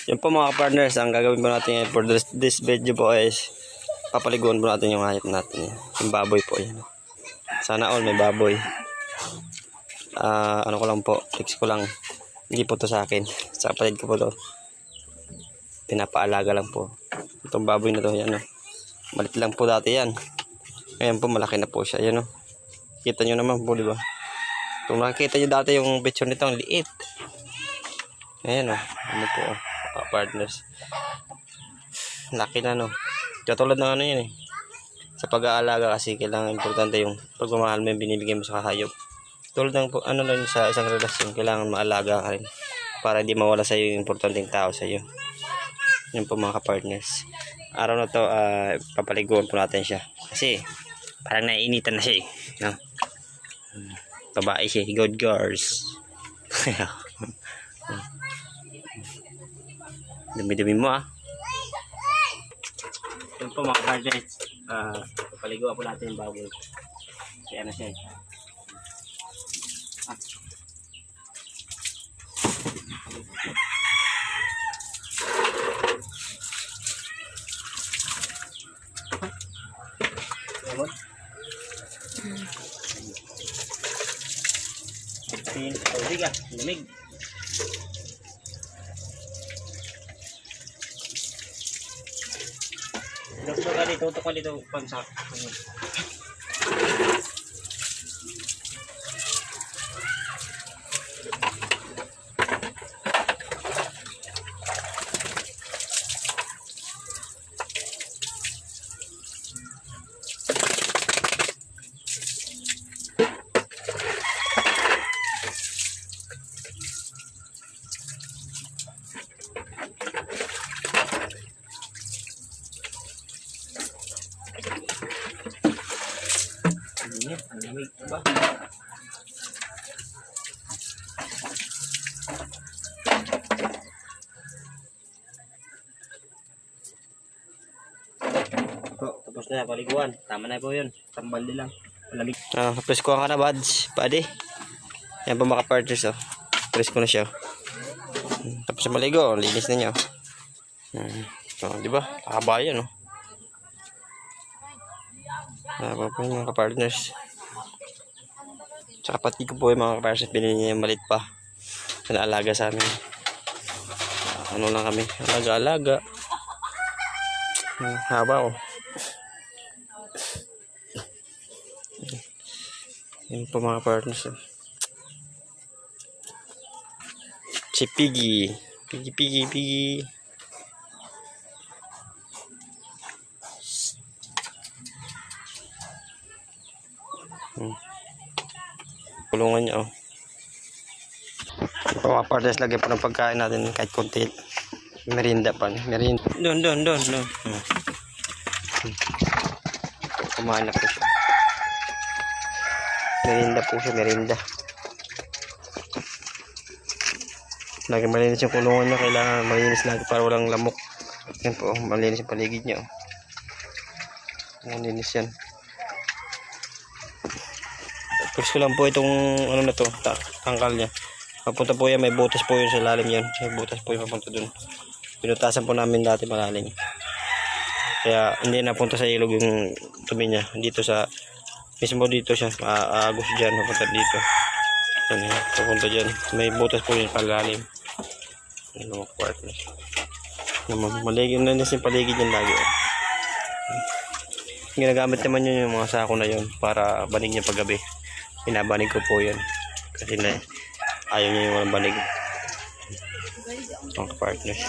Yan po mga partners, ang gagawin po natin for this video po is papaliguan po natin yung hayop natin. Yung baboy po yan. Sana all may baboy. Ano ko lang po, fix ko lang. Hindi po to sa akin. Sa kapatid ko po to. Pinapaalaga lang po. Itong baboy na to, yan o. Malit lang po dati yan. Ngayon po malaki na po siya, yan o. Kita nyo naman po, di ba? Kung nakikita nyo dati yung picture nito, ang liit. Ayan o. Ano po o. Partners. Laki na no. Katulad ng ano yun eh. Sa pag-aalaga kasi kailangan importante yung pagmamahal mo yung binibigay mo sa hayop. Tulad ng ano lang sa isang relasyon, kailangan maalaga ka rin para hindi mawala sa iyo yung importanteng tao sa iyo. Yun po mga ka-partners. Araw na to papaliguan po natin siya. Kasi parang naiinitan na siya eh. No? Babae siya, good girls. Dumi-dumi mo ah. Ito po mga partners, papaliguan po natin yung baboy. Kaya na siya eh. Tubig ah, lamig. Tutok ka dito pansak. Ang lamig ba? Tapos na paliguan. Tama na po yun. Tambal lang. Malamig. Presko ka na buds. Pwede. Yan po mga partners oh. Presko na siya. Tapos na maligo. Linis na niya. Diba? Haba yan oh. Po yung mga ka-partners. Sa kapatid ko po yung mga ka-partners, binili niya yung malit pa. Alaga sa amin. Ano lang kami, alaga-alaga. Haba oh. Yun po mga partners. Si Piggy. Piggy. Kulungan niya oh. Ito mga partners, lagyan po ng pagkain natin kahit konti. Merinda pa. Merinda. Doon. Kumain na po siya. Merinda. Lagi malinis yung kulungan niya. Kailangan malinis lagi para walang lamok. Yan po, malinis yung paligid niya oh. Malinis yan. Tapos ko lang po itong ano na to, tangkal niya. Papunta po yan, may butas po yun sa lalim yan. May butas po yung papunta dun. Pinutasan po namin dati malalim. Kaya hindi napunta sa ilog yung tumi niya. Dito sa, mismo dito siya, agos dyan, papunta dito. Yan, papunta dyan. May butas po yun palalim. Ano mga partners. Maligid na yung paligid yan lagi. Ginagamit naman yun yung mga sako na yun para banig niya paggabi. Pinabanig ko po yan kasi ayaw niya yung walang banig. Mga partners.